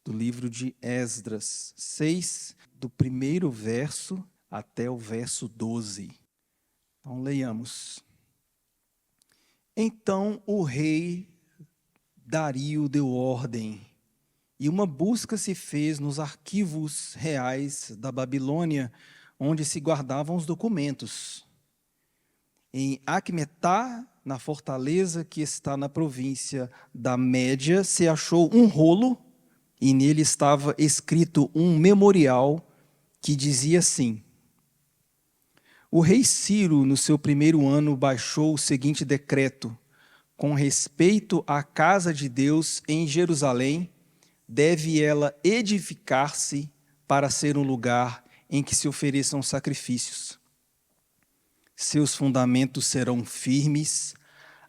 do livro de Esdras 6, do primeiro verso até o verso 12. Então, leiamos. Então o rei Dario deu ordem, e uma busca se fez nos arquivos reais da Babilônia, onde se guardavam os documentos. Em Acmetá, na fortaleza que está na província da Média, se achou um rolo, e nele estava escrito um memorial que dizia assim: o rei Ciro, no seu primeiro ano, baixou o seguinte decreto: com respeito à casa de Deus em Jerusalém, deve ela edificar-se para ser um lugar em que se ofereçam sacrifícios. Seus fundamentos serão firmes,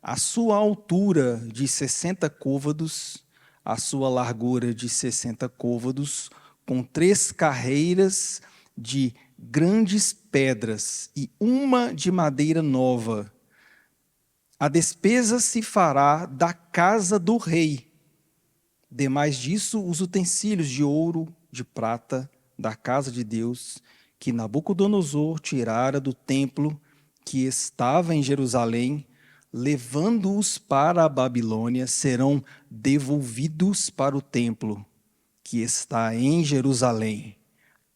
a sua altura de 60 côvados, a sua largura de 60 côvados, com 3 carreiras de grandes pedras e uma de madeira nova. A despesa se fará da casa do rei. Demais disso, os utensílios de ouro, de prata, da casa de Deus, que Nabucodonosor tirara do templo que estava em Jerusalém, levando-os para a Babilônia, serão devolvidos para o templo que está em Jerusalém.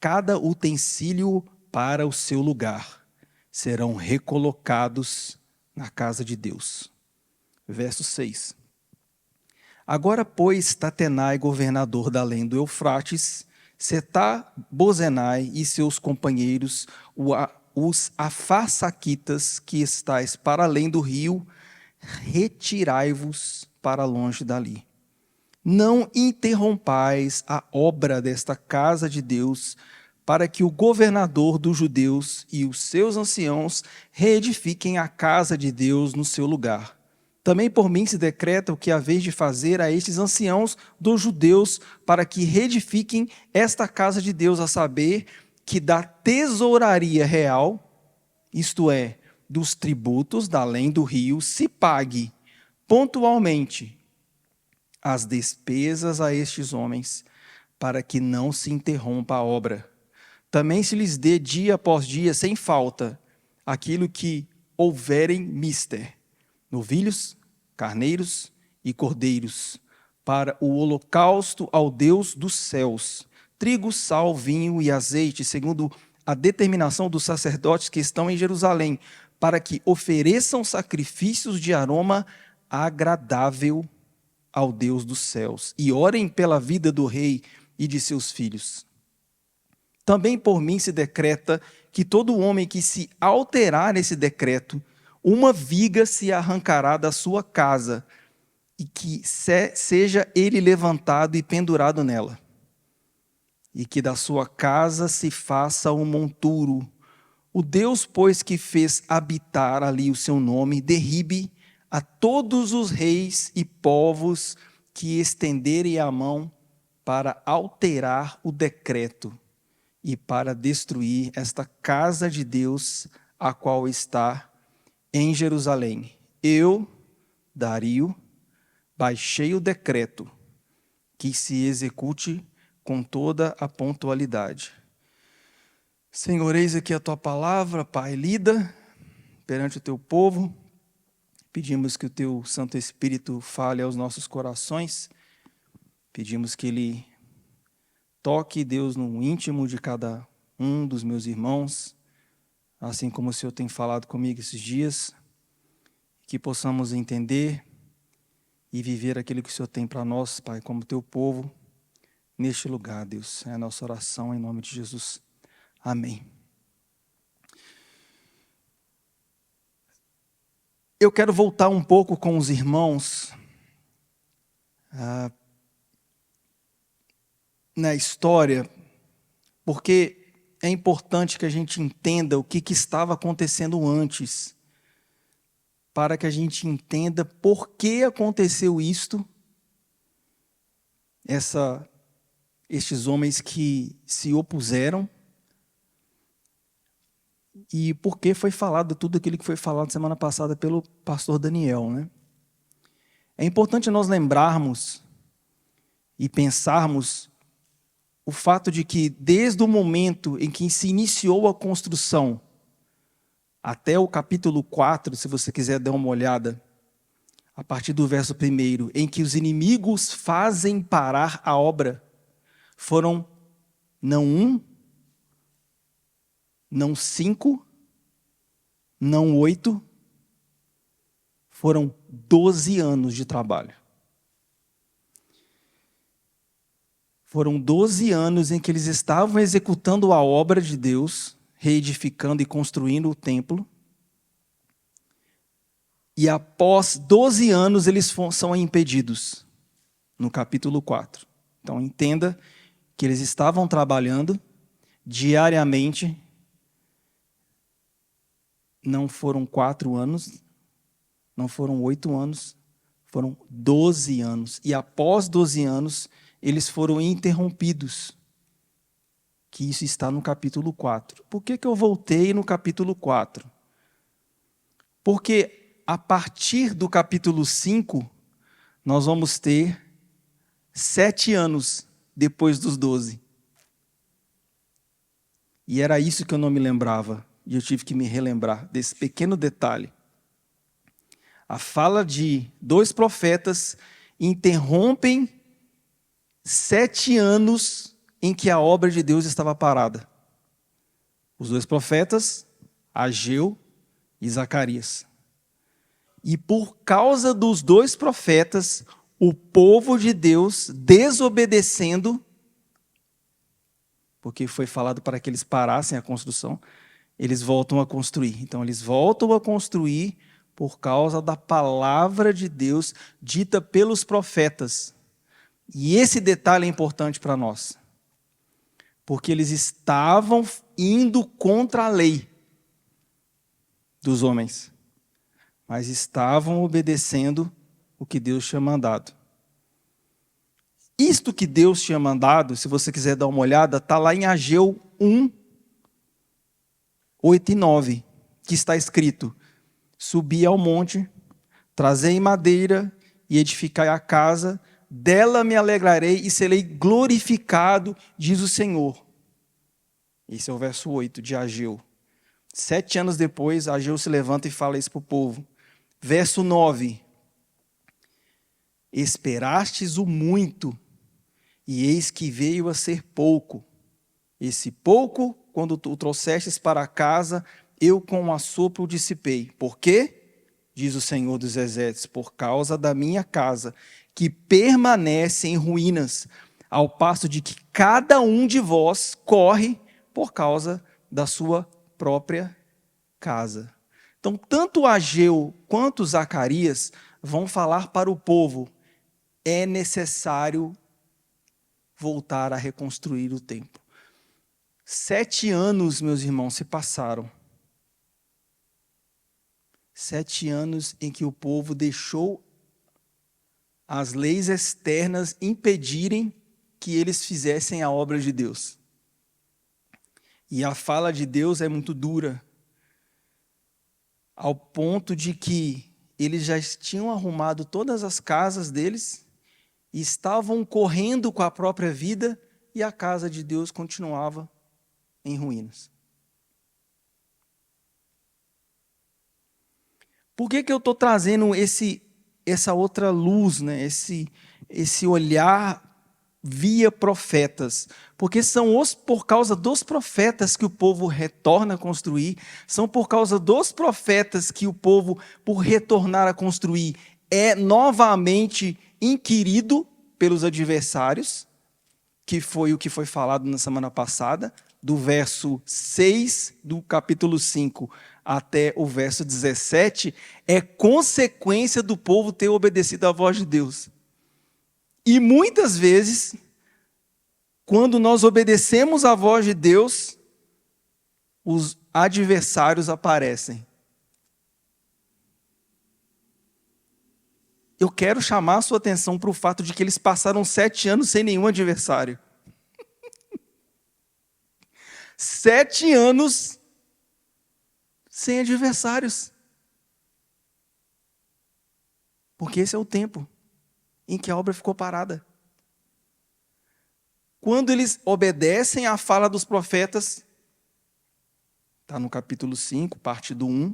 Cada utensílio para o seu lugar. Serão recolocados na casa de Deus. Verso 6. Agora, pois, Tatenai, governador da além do Eufrates, Setar-Bozenai e seus companheiros, os afarsaquitas que estáis para além do rio, retirai-vos para longe dali. Não interrompais a obra desta casa de Deus, para que o governador dos judeus e os seus anciãos reedifiquem a casa de Deus no seu lugar. Também por mim se decreta o que haveis de fazer a estes anciãos dos judeus, para que reedifiquem esta casa de Deus, a saber, que da tesouraria real, isto é, dos tributos da além do rio, se pague pontualmente as despesas a estes homens, para que não se interrompa a obra. Também se lhes dê dia após dia, sem falta, aquilo que houverem mister, novilhos, carneiros e cordeiros, para o holocausto ao Deus dos céus, trigo, sal, vinho e azeite, segundo a determinação dos sacerdotes que estão em Jerusalém, para que ofereçam sacrifícios de aroma agradável ao Deus dos céus, e orem pela vida do rei e de seus filhos. Também por mim se decreta que todo homem que se alterar esse decreto, uma viga se arrancará da sua casa, e que seja ele levantado e pendurado nela. E que da sua casa se faça um monturo. O Deus, pois, que fez habitar ali o seu nome, derribe a todos os reis e povos que estenderem a mão para alterar o decreto e para destruir esta casa de Deus, a qual está em Jerusalém. Eu, Dario, baixei o decreto, que se execute com toda a pontualidade. Senhor, eis aqui a tua palavra, Pai, lida perante o teu povo. Pedimos que o teu Santo Espírito fale aos nossos corações. Pedimos que ele toque, Deus, no íntimo de cada um dos meus irmãos, assim como o Senhor tem falado comigo esses dias, que possamos entender e viver aquilo que o Senhor tem para nós, Pai, como teu povo, neste lugar, Deus. É a nossa oração em nome de Jesus. Amém. Eu quero voltar um pouco com os irmãos na história, porque é importante que a gente entenda o que estava acontecendo antes, para que a gente entenda por que aconteceu isto, estes homens que se opuseram, e por que foi falado tudo aquilo que foi falado semana passada pelo pastor Daniel, né? É importante nós lembrarmos e pensarmos o fato de que, desde o momento em que se iniciou a construção, até o capítulo 4, se você quiser dar uma olhada, a partir do verso 1, em que os inimigos fazem parar a obra, foram não 1, não 5, não 8, foram 12 anos de trabalho. Foram 12 anos em que eles estavam executando a obra de Deus, reedificando e construindo o templo. E após 12 anos eles são impedidos, no capítulo 4. Então entenda que eles estavam trabalhando diariamente. Não foram 4 anos, não foram 8 anos, foram 12 anos. E após 12 anos, eles foram interrompidos. Que isso está no capítulo 4. Por que eu voltei no capítulo 4? Porque a partir do capítulo 5, nós vamos ter 7 anos depois dos 12. E era isso que eu não me lembrava. E eu tive que me relembrar desse pequeno detalhe. A fala de 2 profetas interrompem 7 anos em que a obra de Deus estava parada. Os 2 profetas, Ageu e Zacarias. E por causa dos 2 profetas, o povo de Deus desobedecendo, porque foi falado para que eles parassem a construção, eles voltam a construir. Então eles voltam a construir por causa da palavra de Deus dita pelos profetas. E esse detalhe é importante para nós. Porque eles estavam indo contra a lei dos homens, mas estavam obedecendo o que Deus tinha mandado. Isto que Deus tinha mandado, se você quiser dar uma olhada, está lá em Ageu 1, 8 e 9, que está escrito: subi ao monte, trazei madeira e edificai a casa, dela me alegrarei e serei glorificado, diz o Senhor. Esse é o verso 8 de Ageu. 7 anos depois, Ageu se levanta e fala isso para o povo. Verso 9. Esperastes o muito, e eis que veio a ser pouco. Esse pouco, quando o trouxestes para casa, eu com um assopro o dissipei. Por quê? Diz o Senhor dos Exércitos, por causa da minha casa, que permanece em ruínas, ao passo de que cada um de vós corre por causa da sua própria casa. Então, tanto Ageu quanto Zacarias vão falar para o povo: é necessário voltar a reconstruir o templo. 7 anos, meus irmãos, se passaram. 7 anos em que o povo deixou as leis externas impedirem que eles fizessem a obra de Deus. E a fala de Deus é muito dura, ao ponto de que eles já tinham arrumado todas as casas deles e estavam correndo com a própria vida, e a casa de Deus continuava em ruínas. Por que eu estou trazendo essa outra luz, né? esse olhar via profetas? Porque por causa dos profetas que o povo retorna a construir, são por causa dos profetas que o povo, por retornar a construir, é novamente inquirido pelos adversários, que foi o que foi falado na semana passada, do verso 6 do capítulo 5 até o verso 17, é consequência do povo ter obedecido à voz de Deus. E muitas vezes, quando nós obedecemos à voz de Deus, os adversários aparecem. Eu quero chamar a sua atenção para o fato de que eles passaram 7 anos sem nenhum adversário. 7 anos sem adversários. Porque esse é o tempo em que a obra ficou parada. quando eles obedecem à fala dos profetas, está no capítulo 5, parte do 1,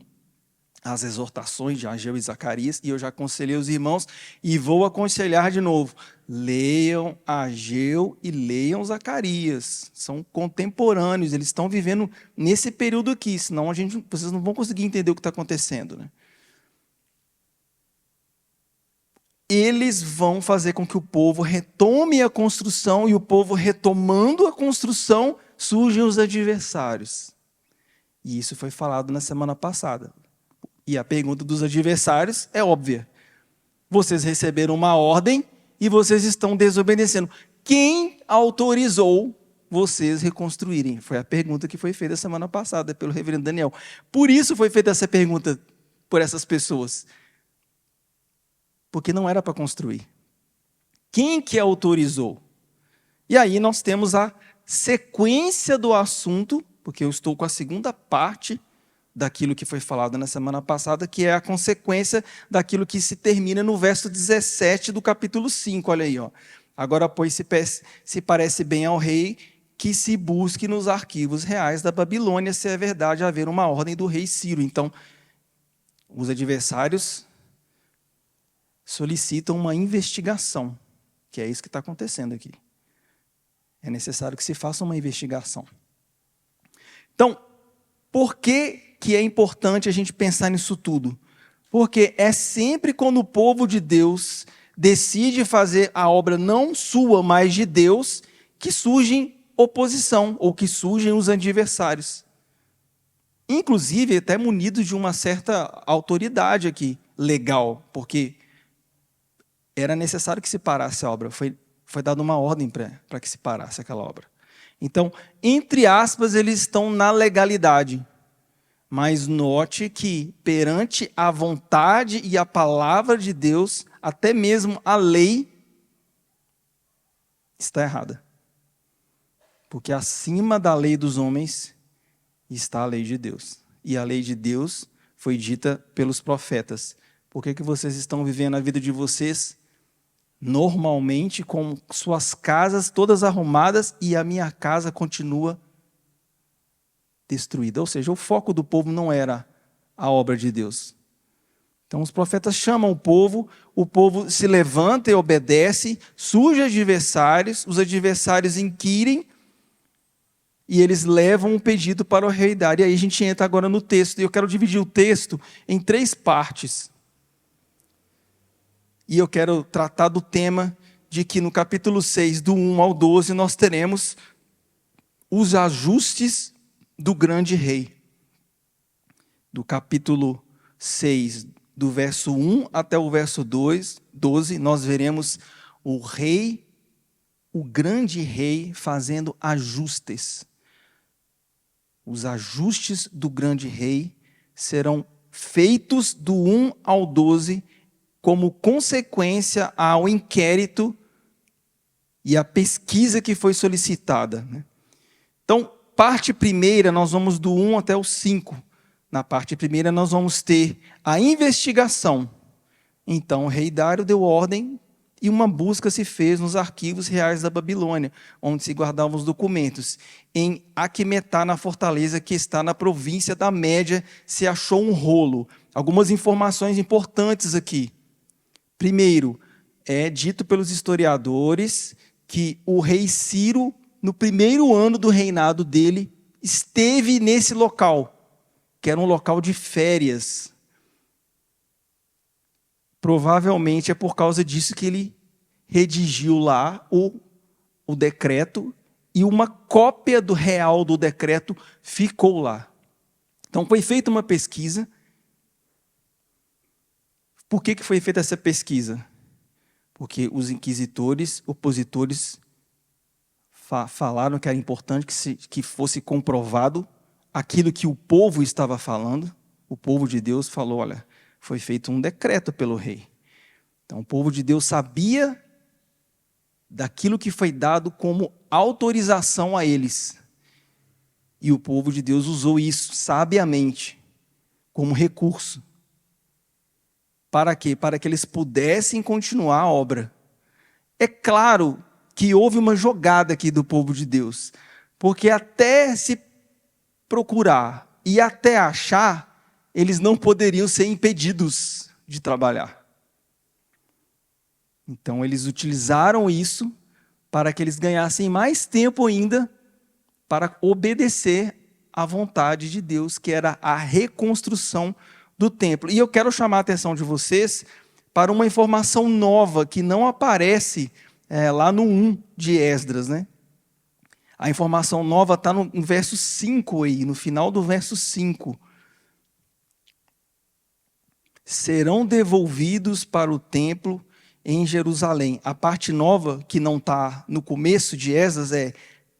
as exortações de Ageu e Zacarias, e eu já aconselhei os irmãos, e vou aconselhar de novo, leiam Ageu e leiam Zacarias, são contemporâneos, eles estão vivendo nesse período aqui, senão vocês não vão conseguir entender o que está acontecendo, né? Eles vão fazer com que o povo retome a construção, e o povo retomando a construção, surgem os adversários. E isso foi falado na semana passada. E a pergunta dos adversários é óbvia. Vocês receberam uma ordem e vocês estão desobedecendo. Quem autorizou vocês reconstruírem? Foi a pergunta que foi feita semana passada pelo reverendo Daniel. Por isso foi feita essa pergunta por essas pessoas. Porque não era para construir. Quem que autorizou? E aí nós temos a sequência do assunto, porque eu estou com a segunda parte daquilo que foi falado na semana passada, que é a consequência daquilo que se termina no verso 17 do capítulo 5. Olha aí, ó. Agora, pois, se parece bem ao rei que se busque nos arquivos reais da Babilônia se é verdade haver uma ordem do rei Ciro. Então, os adversários solicitam uma investigação, que é isso que está acontecendo aqui. É necessário que se faça uma investigação. Então, por que é importante a gente pensar nisso tudo? Porque é sempre quando o povo de Deus decide fazer a obra não sua, mas de Deus, que surgem oposição, ou que surgem os adversários. Inclusive, até munidos de uma certa autoridade aqui, legal, porque era necessário que se parasse a obra. Foi dada uma ordem para que se parasse aquela obra. Então, entre aspas, eles estão na legalidade. Mas note que, perante a vontade e a palavra de Deus, até mesmo a lei está errada. Porque acima da lei dos homens está a lei de Deus. E a lei de Deus foi dita pelos profetas. Por que vocês estão vivendo a vida de vocês normalmente com suas casas todas arrumadas e a minha casa continua destruída? Ou seja, o foco do povo não era a obra de Deus. Então os profetas chamam o povo se levanta e obedece, surgem adversários, os adversários inquirem e eles levam um pedido para o rei dar. E aí a gente entra agora no texto, e eu quero dividir o texto em 3 partes. E eu quero tratar do tema de que no capítulo 6, do 1 ao 12, nós teremos os ajustes do grande rei. Do capítulo 6, do verso 1 até o verso 12, nós veremos o rei, o grande rei, fazendo ajustes. Os ajustes do grande rei serão feitos do 1 ao 12, como consequência ao inquérito e à pesquisa que foi solicitada. Então, parte primeira, nós vamos do 1 até o 5. Na parte primeira, nós vamos ter a investigação. Então, o rei Dário deu ordem e uma busca se fez nos arquivos reais da Babilônia, onde se guardavam os documentos. Em Aquemetá, na fortaleza que está na província da Média, se achou um rolo. Algumas informações importantes aqui. Primeiro, é dito pelos historiadores que o rei Ciro, no primeiro ano do reinado dele, esteve nesse local, que era um local de férias. Provavelmente é por causa disso que ele redigiu lá o decreto, e uma cópia do real do decreto ficou lá. Então foi feita uma pesquisa. Por que foi feita essa pesquisa? Porque os inquisitores, opositores, falaram que era importante que fosse comprovado aquilo que o povo estava falando. O povo de Deus falou, olha, foi feito um decreto pelo rei. Então o povo de Deus sabia daquilo que foi dado como autorização a eles. E o povo de Deus usou isso sabiamente, como recurso. Para quê? Para que eles pudessem continuar a obra. É claro que houve uma jogada aqui do povo de Deus, porque até se procurar e até achar, eles não poderiam ser impedidos de trabalhar. Então eles utilizaram isso para que eles ganhassem mais tempo ainda para obedecer à vontade de Deus, que era a reconstrução do templo. E eu quero chamar a atenção de vocês para uma informação nova que não aparece lá no 1 de Esdras, né? A informação nova está no verso 5 aí, no final do verso 5. Serão devolvidos para o templo em Jerusalém. A parte nova, que não está no começo de Esdras, é: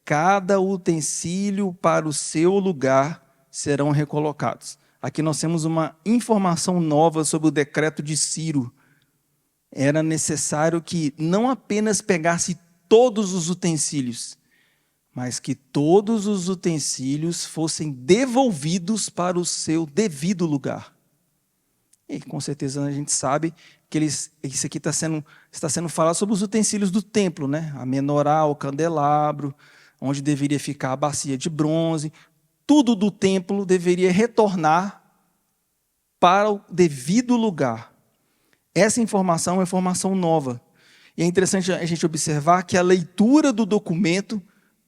cada utensílio para o seu lugar serão recolocados. Aqui nós temos uma informação nova sobre o decreto de Ciro. Era necessário que não apenas pegasse todos os utensílios, mas que todos os utensílios fossem devolvidos para o seu devido lugar. E com certeza a gente sabe que isso aqui está sendo falado sobre os utensílios do templo, né? A menorá, o candelabro, onde deveria ficar a bacia de bronze. Tudo do templo deveria retornar para o devido lugar. Essa informação é uma informação nova. E é interessante a gente observar que a leitura do documento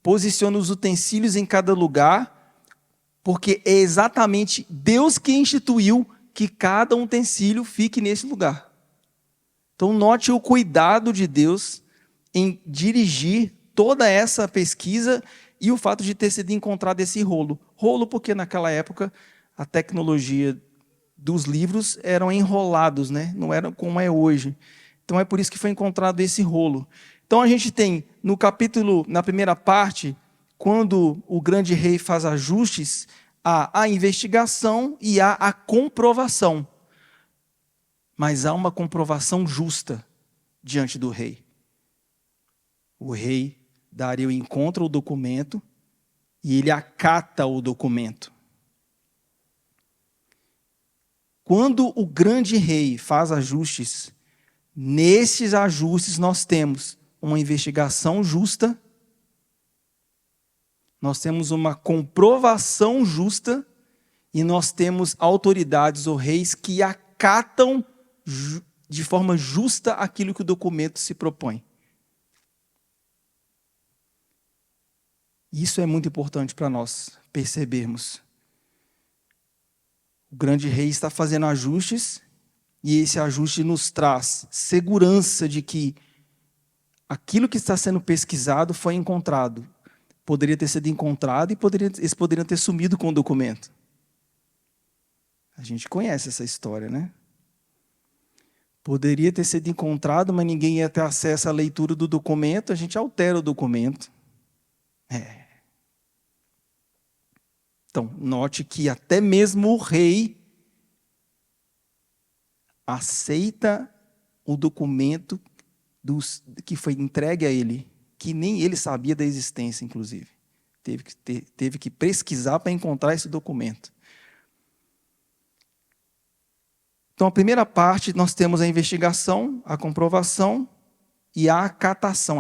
posiciona os utensílios em cada lugar, porque é exatamente Deus que instituiu que cada utensílio fique nesse lugar. Então, note o cuidado de Deus em dirigir toda essa pesquisa e o fato de ter sido encontrado esse rolo. Rolo porque naquela época a tecnologia dos livros eram enrolados, né? Não era como é hoje. Então é por isso que foi encontrado esse rolo. Então a gente tem no capítulo, na primeira parte, quando o grande rei faz ajustes, há a investigação e há a comprovação. Mas há uma comprovação justa diante do rei. O rei Dario encontra o documento e ele acata o documento. Quando o grande rei faz ajustes, nesses ajustes nós temos uma investigação justa, nós temos uma comprovação justa e nós temos autoridades ou reis que acatam de forma justa aquilo que o documento se propõe. Isso é muito importante para nós percebermos. O grande rei está fazendo ajustes e esse ajuste nos traz segurança de que aquilo que está sendo pesquisado foi encontrado. Poderia ter sido encontrado e eles poderiam ter sumido com o documento. A gente conhece essa história, né? Poderia ter sido encontrado, mas ninguém ia ter acesso à leitura do documento, a gente altera o documento. Então, note que até mesmo o rei aceita o documento que foi entregue a ele, que nem ele sabia da existência, inclusive. Teve que pesquisar para encontrar esse documento. Então, a primeira parte, nós temos a investigação, a comprovação e a acatação.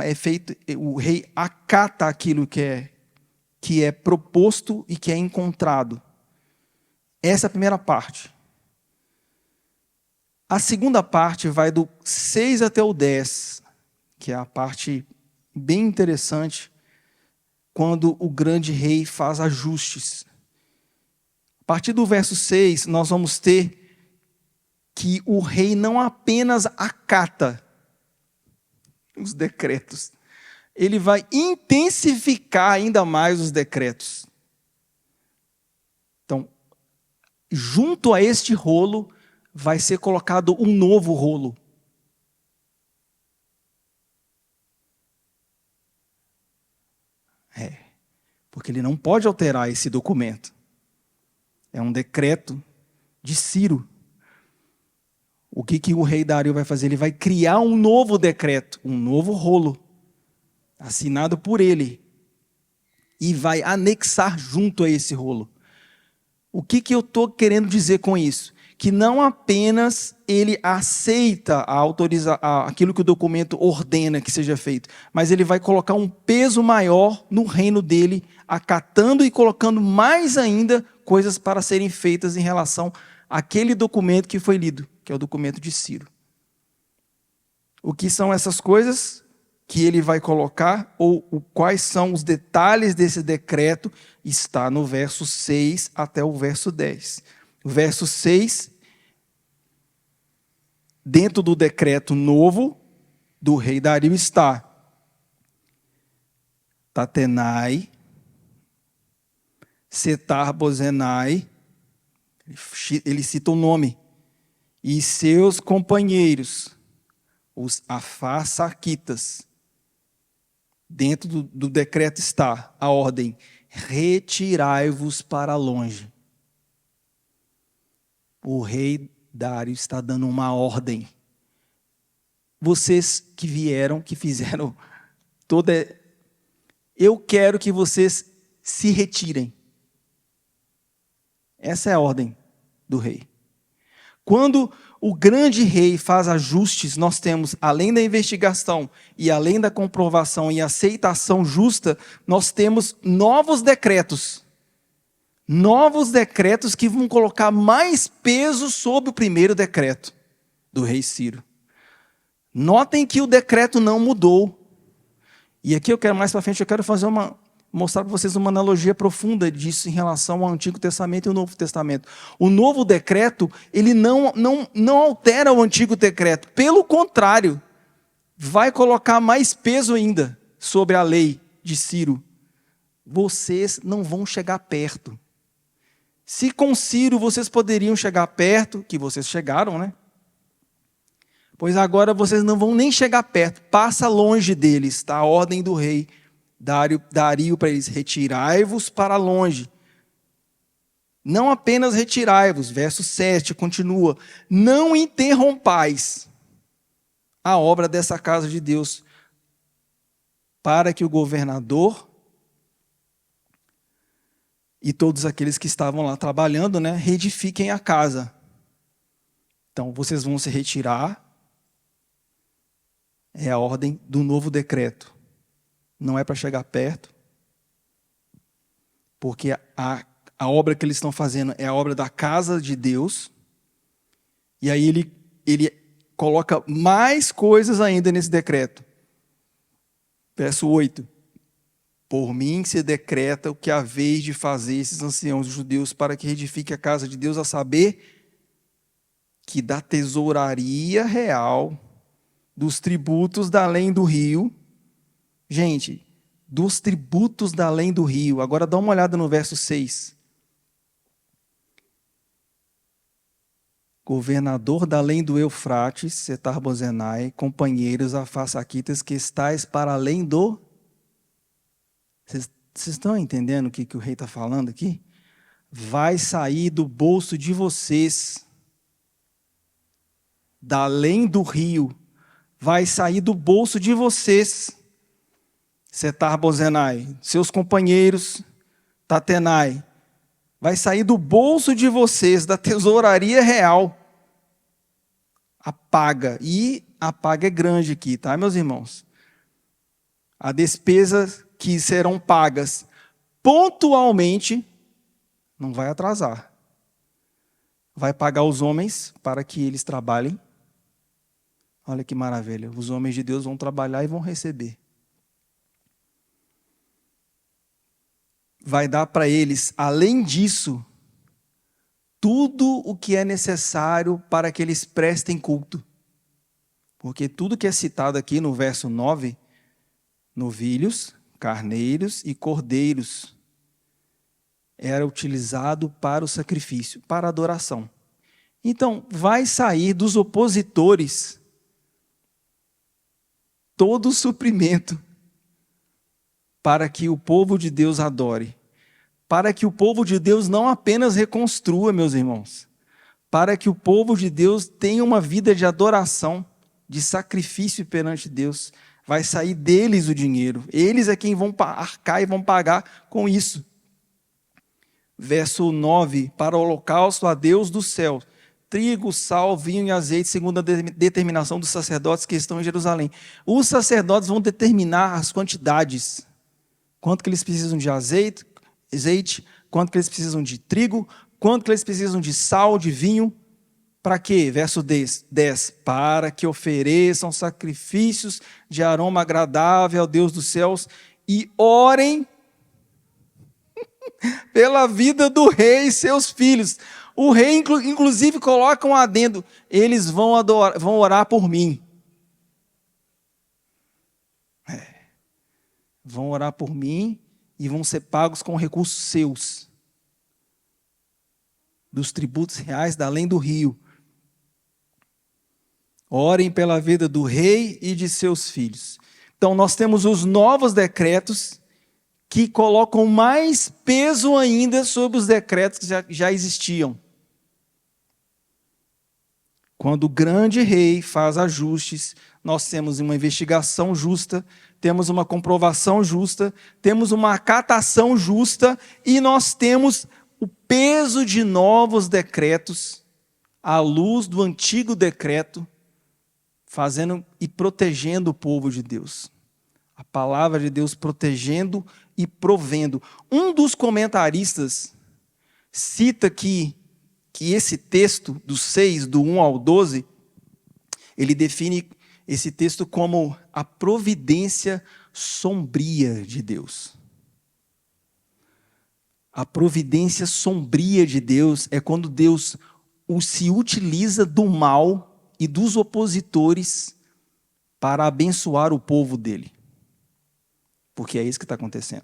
O rei acata aquilo que é proposto e que é encontrado. Essa é a primeira parte. A segunda parte vai do 6 até o 10, que é a parte bem interessante, quando o grande rei faz ajustes. A partir do verso 6, nós vamos ter que o rei não apenas acata os decretos, ele vai intensificar ainda mais os decretos. Então, junto a este rolo, vai ser colocado um novo rolo. Porque ele não pode alterar esse documento. É um decreto de Ciro. O que o rei Dario vai fazer? Ele vai criar um novo decreto, um novo rolo, assinado por ele, e vai anexar junto a esse rolo. O que eu estou querendo dizer com isso? que não apenas ele aceita aquilo que o documento ordena que seja feito, mas ele vai colocar um peso maior no reino dele, acatando e colocando mais ainda coisas para serem feitas em relação àquele documento que foi lido, que é o documento de Ciro. O que são essas coisas que ele vai colocar, ou quais são os detalhes desse decreto, está no verso 6 até o verso 10. O verso 6, dentro do decreto novo do rei Dario está Tatenai, Setar-Bozenai, ele cita o nome, e seus companheiros, os Afar-Saquitas. Dentro do decreto está a ordem: retirai-vos para longe. O rei Dário está dando uma ordem. Vocês que vieram, que fizeram toda... Eu quero que vocês se retirem. Essa é a ordem do rei. Quando o grande rei faz ajustes, nós temos, além da investigação e além da comprovação e aceitação justa, nós temos novos decretos. Novos decretos que vão colocar mais peso sobre o primeiro decreto do rei Ciro. Notem que o decreto não mudou. E aqui eu quero mais para frente, eu quero mostrar para vocês uma analogia profunda disso em relação ao Antigo Testamento e ao Novo Testamento. O novo decreto, ele não altera o Antigo decreto. Pelo contrário, vai colocar mais peso ainda sobre a lei de Ciro. Vocês não vão chegar perto. Se com Ciro vocês poderiam chegar perto, que vocês chegaram, né? Pois agora vocês não vão nem chegar perto, passa longe deles, está a ordem do rei Dario para eles: retirai-vos para longe. Não apenas retirai-vos, verso 7 continua: não interrompais a obra dessa casa de Deus, para que o governador e todos aqueles que estavam lá trabalhando, né, reedifiquem a casa. Então, vocês vão se retirar. É a ordem do novo decreto. Não é para chegar perto, porque a obra que eles estão fazendo é a obra da casa de Deus. E aí ele coloca mais coisas ainda nesse decreto. Verso 8. Por mim se decreta o que há vez de fazer esses anciãos judeus para que reedifique a casa de Deus, a saber, que da tesouraria real, dos tributos da além do rio. Gente, dos tributos da além do rio. Agora dá uma olhada no verso 6. Governador da além do Eufrates, Setar-Bozenai, companheiros Afar-Saquitas, que estais para além do... Vocês estão entendendo o que o rei está falando aqui? Vai sair do bolso de vocês, da além do rio, vai sair do bolso de vocês, Setar-Bozenai, seus companheiros, Tatenai, vai sair do bolso de vocês, da tesouraria real, a paga. E a paga é grande aqui, tá, meus irmãos? A despesa que serão pagas pontualmente não vai atrasar. Vai pagar os homens para que eles trabalhem. Olha que maravilha. Os homens de Deus vão trabalhar e vão receber. Vai dar para eles, além disso, tudo o que é necessário para que eles prestem culto. Porque tudo que é citado aqui no verso 9, novilhos, carneiros e cordeiros, era utilizado para o sacrifício, para a adoração. Então, vai sair dos opositores todo o suprimento para que o povo de Deus adore. Para que o povo de Deus não apenas reconstrua, meus irmãos, para que o povo de Deus tenha uma vida de adoração, de sacrifício perante Deus. Vai sair deles o dinheiro. Eles é quem vão arcar e vão pagar com isso. Verso 9, para o holocausto a Deus do céu. trigo, sal, vinho e azeite, segundo a determinação dos sacerdotes que estão em Jerusalém. Os sacerdotes vão determinar as quantidades. Quanto que eles precisam de azeite, quanto que eles precisam de trigo, quanto que eles precisam de sal, de vinho. Para quê? Verso 10. Para que ofereçam sacrifícios de aroma agradável ao Deus dos céus e orem pela vida do rei e seus filhos. O rei, inclusive, coloca um adendo: eles vão orar por mim. Vão orar por mim e vão ser pagos com recursos seus, dos tributos reais da além do rio. Orem pela vida do rei e de seus filhos. Então, nós temos os novos decretos que colocam mais peso ainda sobre os decretos que já existiam. Quando o grande rei faz ajustes, nós temos uma investigação justa, temos uma comprovação justa, temos uma acatação justa e nós temos o peso de novos decretos à luz do antigo decreto, fazendo e protegendo o povo de Deus. A palavra de Deus protegendo e provendo. Um dos comentaristas cita que esse texto, do 6, do 1 ao 12, ele define esse texto como a providência sombria de Deus. A providência sombria de Deus é quando Deus se utiliza do mal e dos opositores para abençoar o povo dele. Porque é isso que está acontecendo.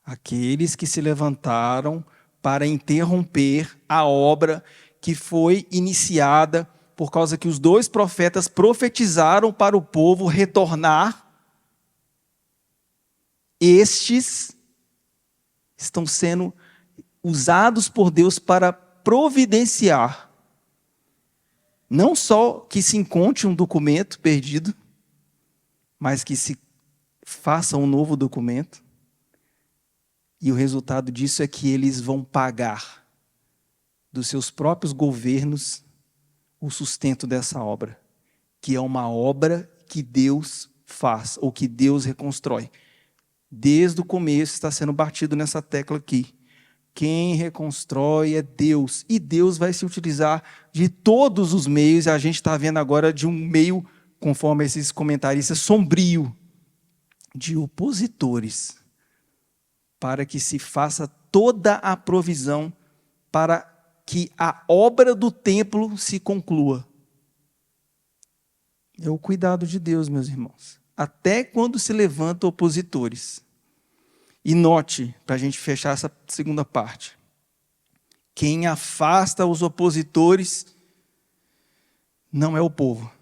Aqueles que se levantaram para interromper a obra que foi iniciada por causa que os 2 profetas profetizaram para o povo retornar. Estes estão sendo usados por Deus para providenciar não só que se encontre um documento perdido, mas que se faça um novo documento. E o resultado disso é que eles vão pagar dos seus próprios governos o sustento dessa obra, que é uma obra que Deus faz, ou que Deus reconstrói. Desde o começo está sendo batido nessa tecla aqui. Quem reconstrói é Deus, e Deus vai se utilizar de todos os meios, e a gente está vendo agora de um meio, conforme esses comentaristas, sombrio, de opositores, para que se faça toda a provisão para que a obra do templo se conclua. É o cuidado de Deus, meus irmãos. Até quando se levantam opositores. E note, para a gente fechar essa segunda parte, quem afasta os opositores não é o povo.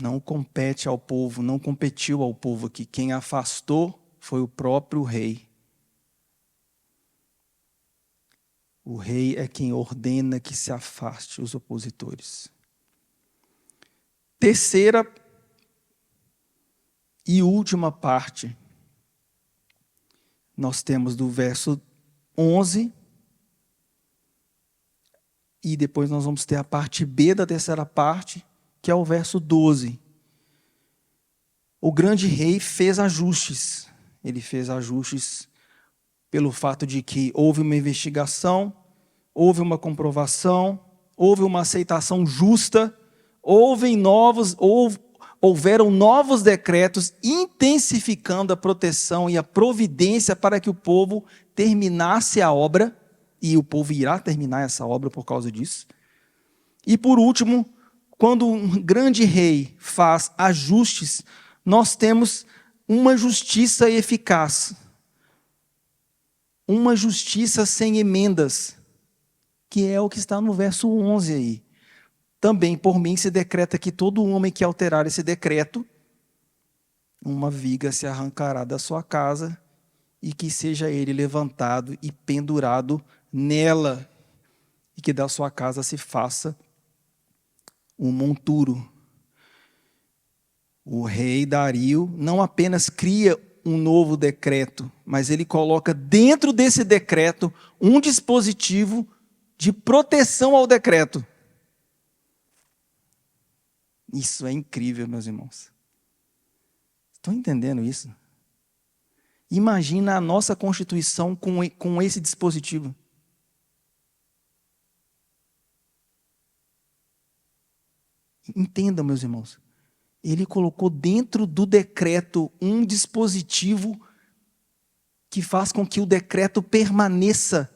Não compete ao povo, não competiu ao povo aqui. Quem afastou foi o próprio rei. O rei é quem ordena que se afaste os opositores. Terceira e última parte, nós temos do verso 11, e depois nós vamos ter a parte B da terceira parte, que é o verso 12. O grande rei fez ajustes. Ele fez ajustes pelo fato de que houve uma investigação, houve uma comprovação, houve uma aceitação justa, houveram novos decretos intensificando a proteção e a providência para que o povo terminasse a obra, e o povo irá terminar essa obra por causa disso. E por último, quando um grande rei faz ajustes, nós temos uma justiça eficaz, uma justiça sem emendas, que é o que está no verso 11 aí. Também por mim se decreta que todo homem que alterar esse decreto, uma viga se arrancará da sua casa e que seja ele levantado e pendurado nela, e que da sua casa se faça um monturo. O rei Dario não apenas cria um novo decreto, mas ele coloca dentro desse decreto um dispositivo de proteção ao decreto. Isso é incrível, meus irmãos. Estão entendendo isso? Imagina a nossa Constituição com esse dispositivo. Entendam, meus irmãos. Ele colocou dentro do decreto um dispositivo que faz com que o decreto permaneça.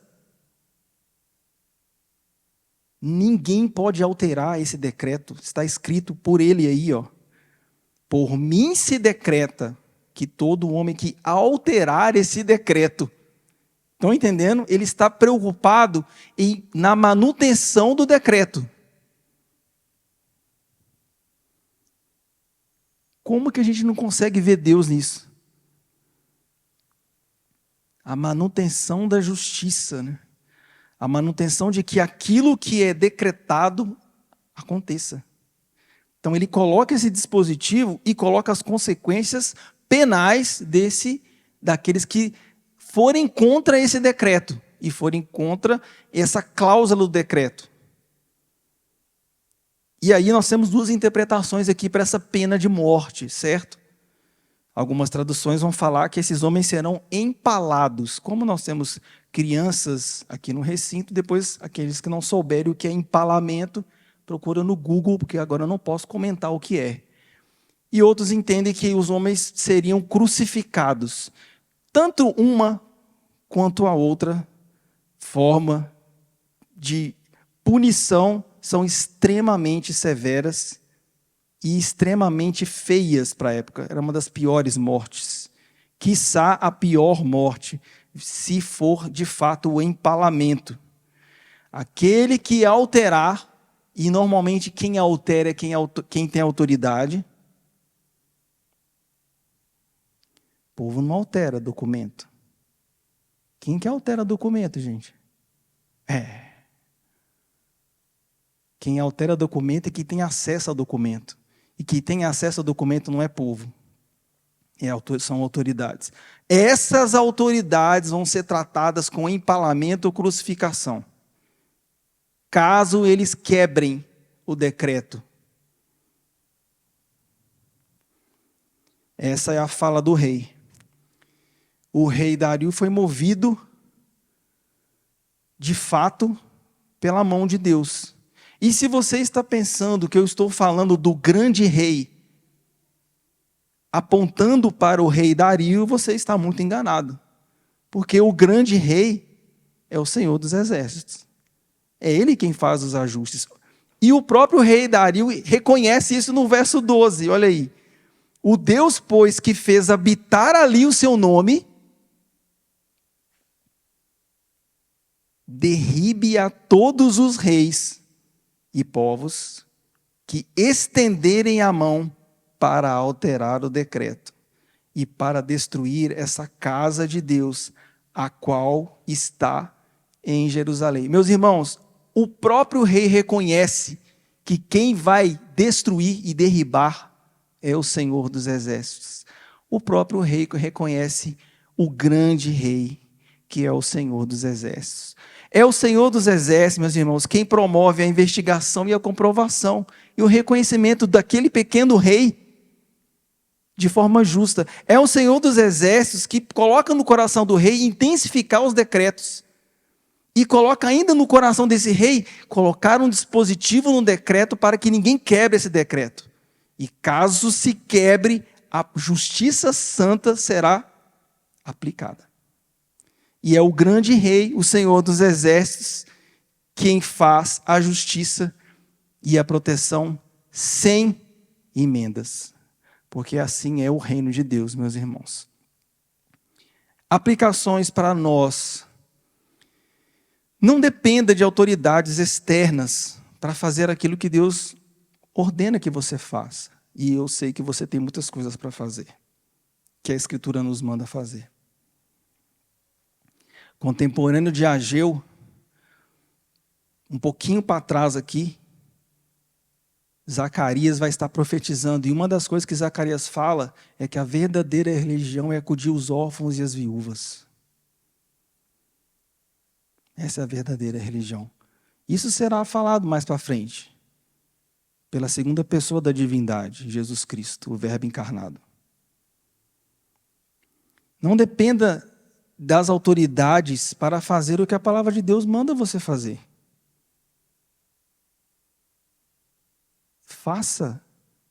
Ninguém pode alterar esse decreto. Está escrito por ele aí, ó. Por mim se decreta que todo homem que alterar esse decreto. Estão entendendo? Ele está preocupado na manutenção do decreto. Como que a gente não consegue ver Deus nisso? A manutenção da justiça, né? A manutenção de que aquilo que é decretado aconteça. Então ele coloca esse dispositivo e coloca as consequências penais daqueles que forem contra esse decreto e forem contra essa cláusula do decreto. E aí nós temos duas interpretações aqui para essa pena de morte, certo? Algumas traduções vão falar que esses homens serão empalados. Como nós temos crianças aqui no recinto, depois aqueles que não souberem o que é empalamento, procura no Google, porque agora eu não posso comentar o que é. E outros entendem que os homens seriam crucificados. Tanto uma quanto a outra forma de punição são extremamente severas e extremamente feias para a época. Era uma das piores mortes. Quiçá a pior morte, se for de fato o empalamento. Aquele que alterar, e normalmente quem altera é quem tem autoridade. O povo não altera documento. Quem que altera documento, gente? Quem altera documento é quem tem acesso ao documento. E quem tem acesso ao documento não é povo. São autoridades. Essas autoridades vão ser tratadas com empalamento ou crucificação. Caso eles quebrem o decreto. Essa é a fala do rei. O rei Dario foi movido, de fato, pela mão de Deus. E se você está pensando que eu estou falando do grande rei, apontando para o rei Dario, você está muito enganado. Porque o grande rei é o Senhor dos Exércitos. É ele quem faz os ajustes. E o próprio rei Dario reconhece isso no verso 12, olha aí. O Deus, pois, que fez habitar ali o seu nome, derribe a todos os reis e povos que estenderem a mão para alterar o decreto e para destruir essa casa de Deus, a qual está em Jerusalém. Meus irmãos, o próprio rei reconhece que quem vai destruir e derribar é o Senhor dos Exércitos. O próprio rei reconhece o grande rei, que é o Senhor dos Exércitos. É o Senhor dos Exércitos, meus irmãos, quem promove a investigação e a comprovação e o reconhecimento daquele pequeno rei de forma justa. É o Senhor dos Exércitos que coloca no coração do rei intensificar os decretos. E coloca ainda no coração desse rei colocar um dispositivo no decreto para que ninguém quebre esse decreto. E caso se quebre, a justiça santa será aplicada. E é o grande rei, o Senhor dos Exércitos, quem faz a justiça e a proteção sem emendas. Porque assim é o reino de Deus, meus irmãos. Aplicações para nós. Não dependa de autoridades externas para fazer aquilo que Deus ordena que você faça. E eu sei que você tem muitas coisas para fazer, que a Escritura nos manda fazer. Contemporâneo de Ageu, um pouquinho para trás aqui, Zacarias vai estar profetizando, e uma das coisas que Zacarias fala é que a verdadeira religião é acudir os órfãos e as viúvas. Essa é a verdadeira religião. Isso será falado mais para frente, pela segunda pessoa da divindade, Jesus Cristo, o Verbo encarnado. Não dependa das autoridades para fazer o que a palavra de Deus manda você fazer. Faça,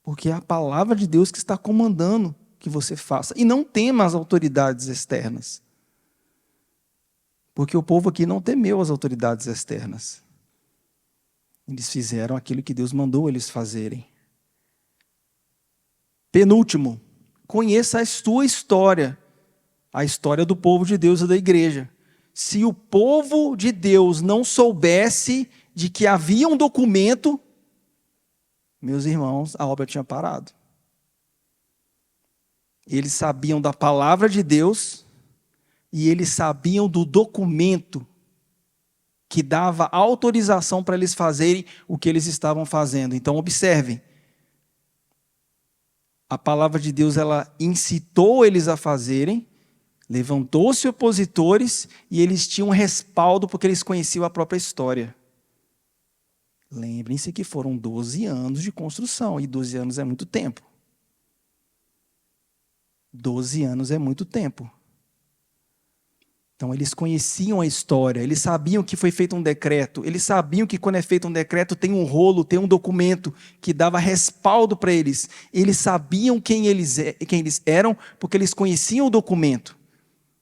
porque é a palavra de Deus que está comandando que você faça. E não tema as autoridades externas. Porque o povo aqui não temeu as autoridades externas. Eles fizeram aquilo que Deus mandou eles fazerem. Penúltimo, conheça a sua história. A história do povo de Deus e da igreja. Se o povo de Deus não soubesse de que havia um documento, meus irmãos, a obra tinha parado. Eles sabiam da palavra de Deus e eles sabiam do documento que dava autorização para eles fazerem o que eles estavam fazendo. Então, observem. A palavra de Deus, ela incitou eles a fazerem, levantou-se opositores e eles tinham respaldo porque eles conheciam a própria história. Lembrem-se que foram 12 anos de construção, e 12 anos é muito tempo. 12 anos é muito tempo. Então, eles conheciam a história, eles sabiam que foi feito um decreto, eles sabiam que quando é feito um decreto tem um rolo, tem um documento que dava respaldo para eles. Eles sabiam quem eles eram, porque eles conheciam o documento.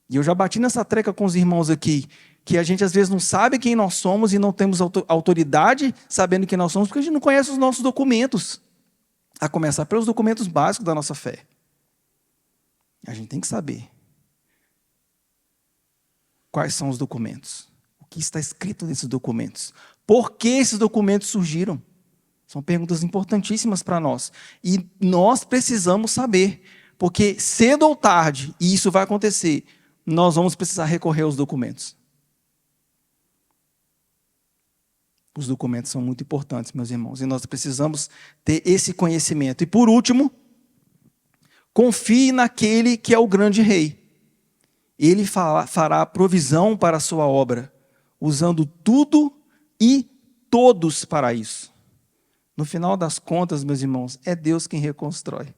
E eu já bati nessa treca com os irmãos aqui, que a gente às vezes não sabe quem nós somos e não temos autoridade sabendo quem nós somos, porque a gente não conhece os nossos documentos. A começar pelos documentos básicos da nossa fé. A gente tem que saber quais são os documentos. O que está escrito nesses documentos. Por que esses documentos surgiram? São perguntas importantíssimas para nós. E nós precisamos saber, porque cedo ou tarde, e isso vai acontecer, nós vamos precisar recorrer aos documentos. Os documentos são muito importantes, meus irmãos, e nós precisamos ter esse conhecimento. E por último, confie naquele que é o grande rei. Ele fará provisão para a sua obra, usando tudo e todos para isso. No final das contas, meus irmãos, é Deus quem reconstrói.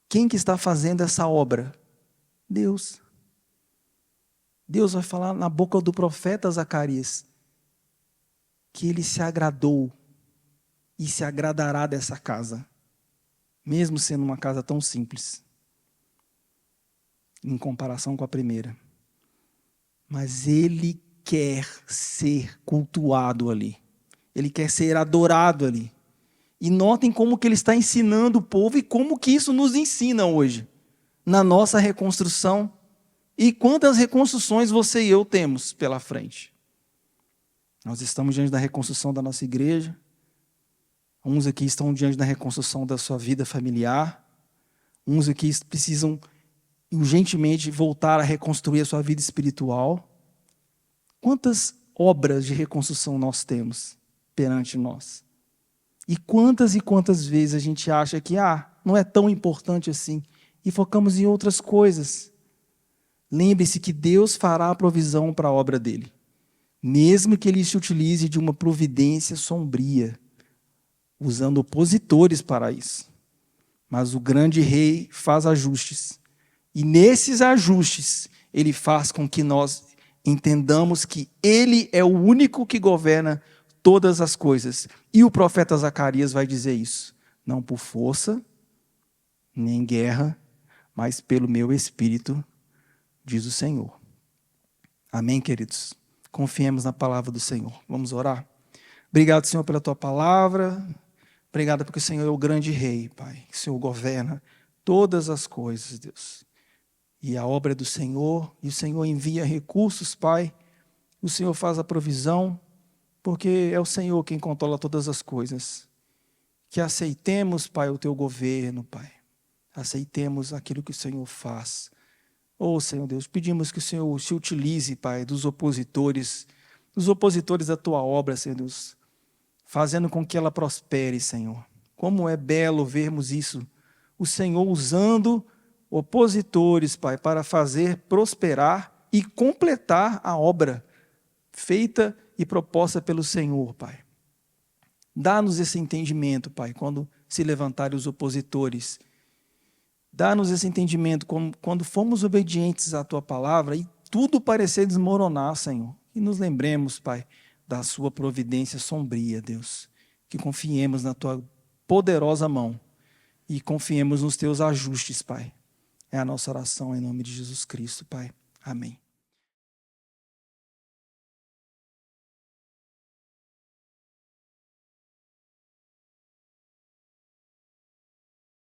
Quem que está fazendo essa obra? Deus. Deus vai falar na boca do profeta Zacarias que ele se agradou e se agradará dessa casa, mesmo sendo uma casa tão simples, em comparação com a primeira. Mas ele quer ser cultuado ali. Ele quer ser adorado ali. E notem como que ele está ensinando o povo e como que isso nos ensina hoje, na nossa reconstrução. E quantas reconstruções você e eu temos pela frente? Nós estamos diante da reconstrução da nossa igreja. Uns aqui estão diante da reconstrução da sua vida familiar. Uns aqui precisam urgentemente voltar a reconstruir a sua vida espiritual. Quantas obras de reconstrução nós temos perante nós? E quantas vezes a gente acha que não é tão importante assim, e focamos em outras coisas. Lembre-se que Deus fará a provisão para a obra dele, mesmo que ele se utilize de uma providência sombria, usando opositores para isso. Mas o grande rei faz ajustes, e nesses ajustes ele faz com que nós entendamos que ele é o único que governa todas as coisas. E o profeta Zacarias vai dizer isso. Não por força, nem guerra, mas pelo meu Espírito, diz o Senhor. Amém, queridos? Confiemos na palavra do Senhor. Vamos orar? Obrigado, Senhor, pela tua palavra. Obrigado porque o Senhor é o grande rei, Pai. O Senhor governa todas as coisas, Deus. E a obra é do Senhor, e o Senhor envia recursos, Pai. O Senhor faz a provisão, porque é o Senhor quem controla todas as coisas. Que aceitemos, Pai, o teu governo, Pai. Aceitemos aquilo que o Senhor faz. Senhor Deus, pedimos que o Senhor se utilize, Pai, dos opositores da tua obra, Senhor Deus, fazendo com que ela prospere, Senhor. Como é belo vermos isso, o Senhor usando opositores, Pai, para fazer prosperar e completar a obra feita e proposta pelo Senhor, Pai. Dá-nos esse entendimento, Pai, quando se levantarem os opositores. Dá-nos esse entendimento quando fomos obedientes à Tua palavra e tudo parecer desmoronar, Senhor. E nos lembremos, Pai, da Sua providência sombria, Deus. Que confiemos na Tua poderosa mão e confiemos nos Teus ajustes, Pai. É a nossa oração em nome de Jesus Cristo, Pai. Amém.